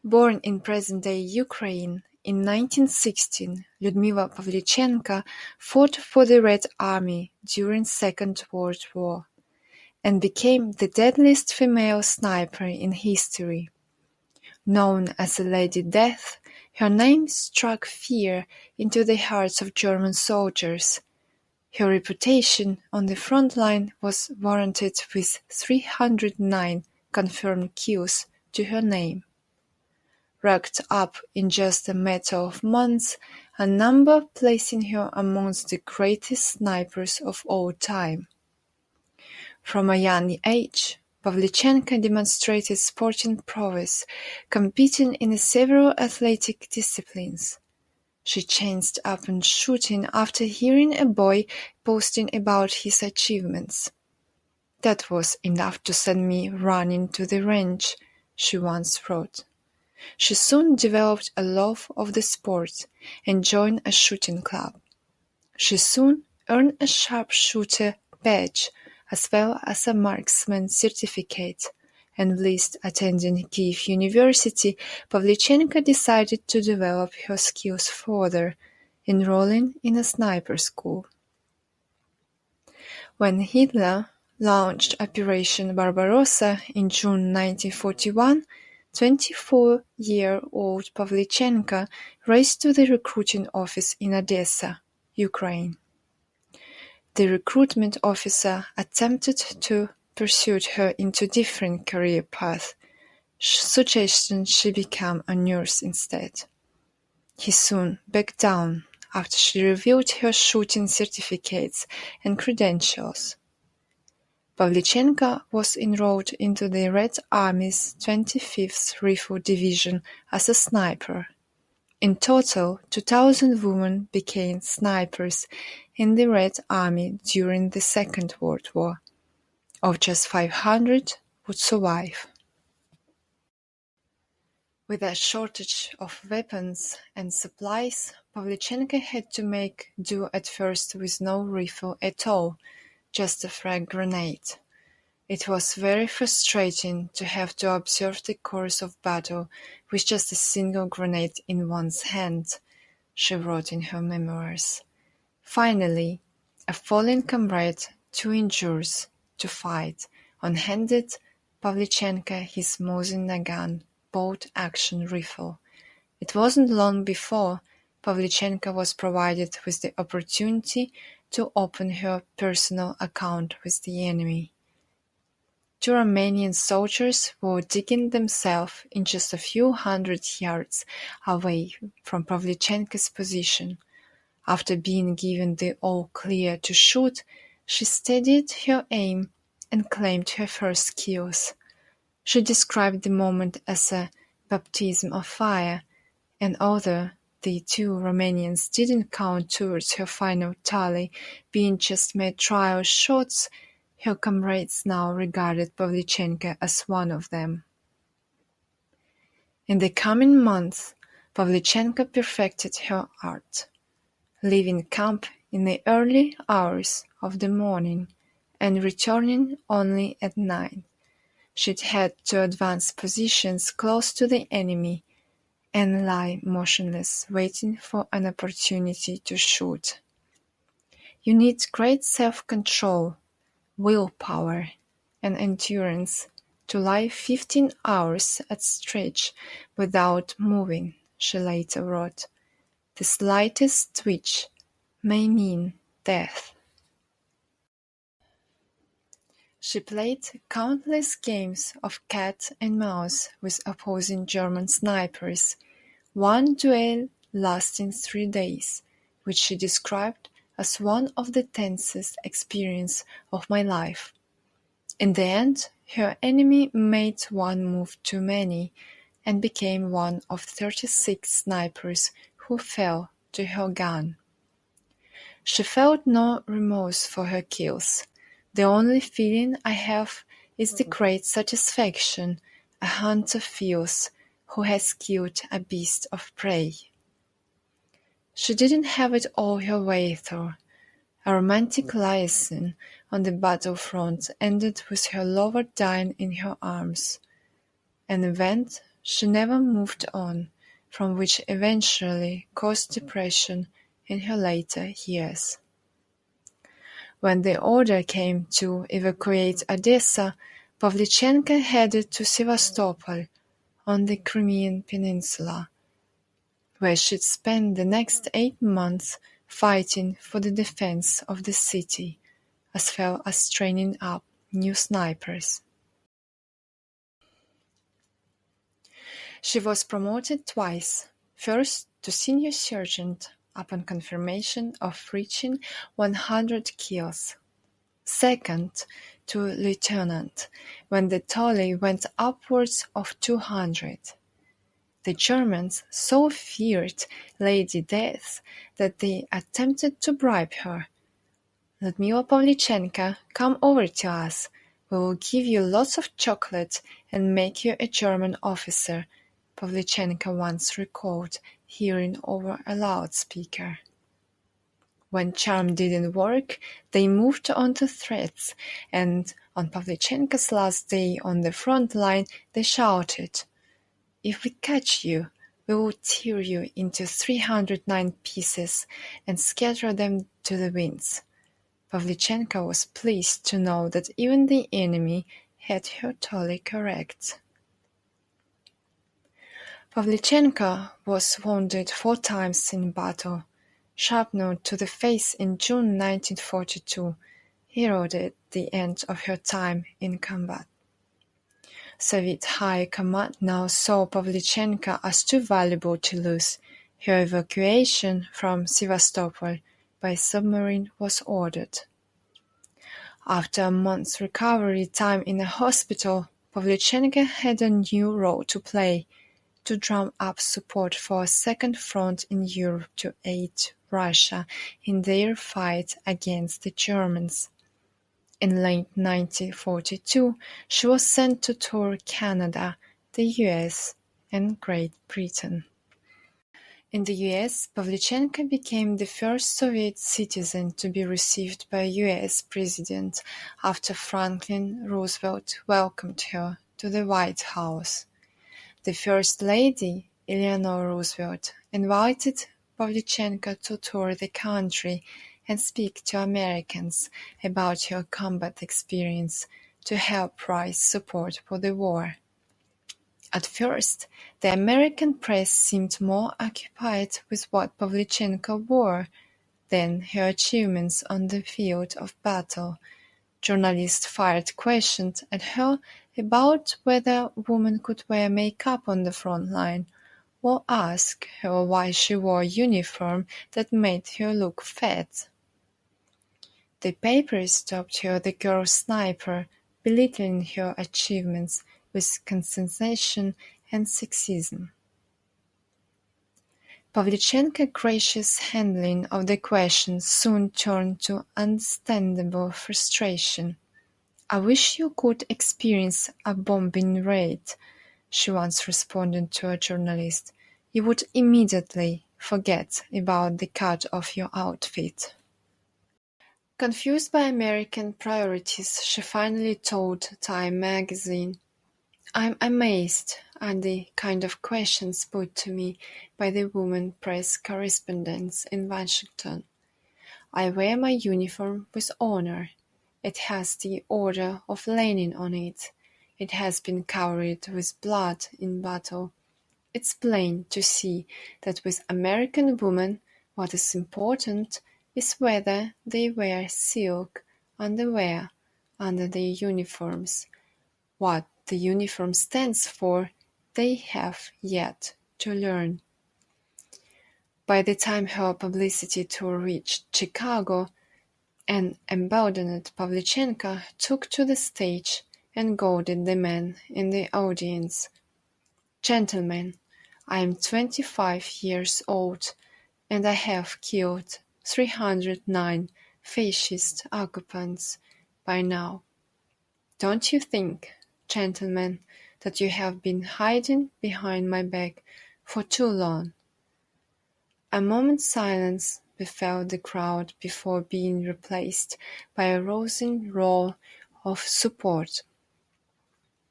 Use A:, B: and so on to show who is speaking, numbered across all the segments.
A: Born in present-day Ukraine in 1916, Lyudmila Pavlichenko fought for the Red Army during Second World War and became the deadliest female sniper in history. Known as a Lady Death, her name struck fear into the hearts of German soldiers. Her reputation on the front line was warranted with 309 confirmed kills to her name. Racked up in just a matter of months, a number placing her amongst the greatest snipers of all time. From a young age, Pavlichenko demonstrated sporting prowess, competing in several athletic disciplines. She changed up on shooting after hearing a boy boasting about his achievements. "That was enough to send me running to the range," she once wrote. She soon developed a love of the sport and joined a shooting club. She soon earned a sharpshooter badge as well as a marksman certificate, and whilst attending Kyiv University, Pavlichenko decided to develop her skills further, enrolling in a sniper school. When Hitler launched Operation Barbarossa in June 1941, 24-year-old Pavlichenko raced to the recruiting office in Odesa, Ukraine. The recruitment officer attempted to pursue her into different career paths, suggesting she become a nurse instead. He soon backed down after she revealed her shooting certificates and credentials. Pavlichenko was enrolled into the Red Army's 25th Rifle Division as a sniper. In total, 2,000 women became snipers in the Red Army during the Second World War. Of just 500 would survive. With a shortage of weapons and supplies, Pavlichenko had to make do at first with no rifle at all, just a frag grenade. It was very frustrating to have to observe the course of battle with just a single grenade in one's hand, she wrote in her memoirs. Finally, a fallen comrade too injured to fight handed Pavlichenko his Mosin Nagant bolt-action rifle. It wasn't long before Pavlichenko was provided with the opportunity to open her personal account with the enemy. Two Romanian soldiers were digging themselves in just a few hundred yards away from Pavlichenko's position. After being given the all-clear to shoot, she steadied her aim and claimed her first kills. She described the moment as a baptism of fire, and although the two Romanians didn't count towards her final tally, being just mere trial shots, her comrades now regarded Pavlichenko as one of them. In the coming months, Pavlichenko perfected her art, leaving camp in the early hours of the morning and returning only at night. She'd had to advance positions close to the enemy and lie motionless, waiting for an opportunity to shoot. You need great self-control, willpower, and endurance to lie 15 hours at stretch without moving, she later wrote. The slightest twitch may mean death. She played countless games of cat and mouse with opposing German snipers, one duel lasting 3 days, which she described as one of the tensest experiences of my life. In the end, her enemy made one move too many and became one of 36 snipers who fell to her gun. She felt no remorse for her kills. The only feeling I have is the great satisfaction a hunter feels who has killed a beast of prey. She didn't have it all her way through. A romantic liaison on the battlefront ended with her lover dying in her arms, an event she never moved on, from which eventually caused depression in her later years. When the order came to evacuate Odesa, Pavlichenko headed to Sevastopol on the Crimean Peninsula, where she'd spend the next 8 months fighting for the defense of the city, as well as training up new snipers. She was promoted twice, first to senior sergeant upon confirmation of reaching 100 kills, second to lieutenant when the tally went upwards of 200. The Germans so feared Lady Death that they attempted to bribe her. "Lyudmila Pavlichenko, come over to us. We will give you lots of chocolate and make you a German officer," Pavlichenko once recalled, hearing over a loudspeaker. When charm didn't work, they moved on to threats, and on Pavlichenko's last day on the front line, they shouted, "If we catch you, we will tear you into 309 pieces and scatter them to the winds." Pavlichenko was pleased to know that even the enemy had her tally correct. Pavlichenko was wounded 4 times in battle. Shrapnel to the face in June 1942 heralded the end of her time in combat. Soviet High Command now saw Pavlichenko as too valuable to lose. Her evacuation from Sevastopol by submarine was ordered. After a month's recovery time in a hospital, Pavlichenko had a new role to play: to drum up support for a second front in Europe to aid Russia in their fight against the Germans. In late 1942, she was sent to tour Canada, the US, and Great Britain. In the US, Pavlichenko became the first Soviet citizen to be received by a US president after Franklin Roosevelt welcomed her to the White House. The First Lady, Eleanor Roosevelt, invited Pavlichenko to tour the country and speak to Americans about her combat experience to help raise support for the war. At first, the American press seemed more occupied with what Pavlichenko wore than her achievements on the field of battle. Journalists fired questions at her about whether women could wear makeup on the front line, or asked her why she wore a uniform that made her look fat. The papers dubbed her the girl sniper, belittling her achievements with condescension and sexism. Pavlichenko's gracious handling of the question soon turned to understandable frustration. "I wish you could experience a bombing raid," she once responded to a journalist. "You would immediately forget about the cut of your outfit." Confused by American priorities, she finally told Time magazine, "I'm amazed at the kind of questions put to me by the women press correspondents in Washington. I wear my uniform with honor. It has the Order of Lenin on it. It has been covered with blood in battle. It's plain to see that with American women, what is important is whether they wear silk underwear under their uniforms. What the uniform stands for, they have yet to learn." By the time her publicity tour reached Chicago, an emboldened Pavlichenko took to the stage and goaded the men in the audience. "Gentlemen, I am 25 years old, and I have killed 309 fascist occupants by now. Don't you think, gentlemen, that you have been hiding behind my back for too long?" A moment's silence befell the crowd before being replaced by a rousing roar of support.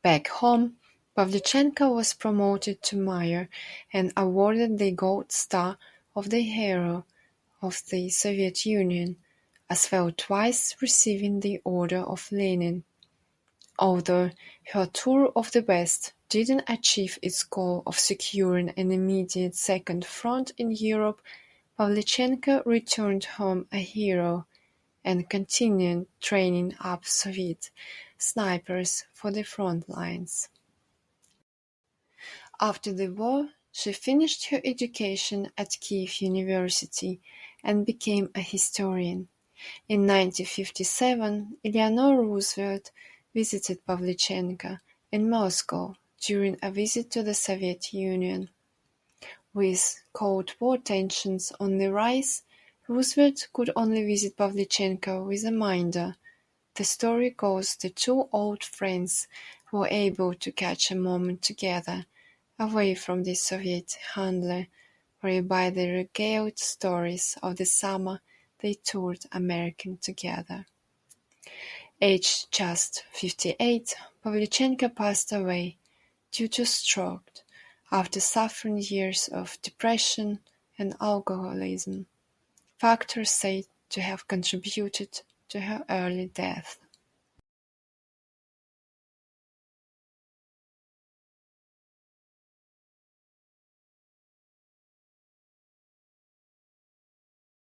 A: Back home, Pavlichenko was promoted to mayor and awarded the Gold Star of the Hero of the Soviet Union, as well twice receiving the Order of Lenin. Although her tour of the West didn't achieve its goal of securing an immediate second front in Europe, Pavlichenko returned home a hero and continued training up Soviet snipers for the front lines. After the war, she finished her education at Kiev University and became a historian. In 1957, Eleanor Roosevelt visited Pavlichenko in Moscow during a visit to the Soviet Union. With Cold War tensions on the rise, Roosevelt could only visit Pavlichenko with a minder. The story goes the two old friends were able to catch a moment together, away from the Soviet handler, whereby they regaled stories of the summer they toured America together. Aged just 58, Pavlichenko passed away due to stroke after suffering years of depression and alcoholism, factors said to have contributed to her early death.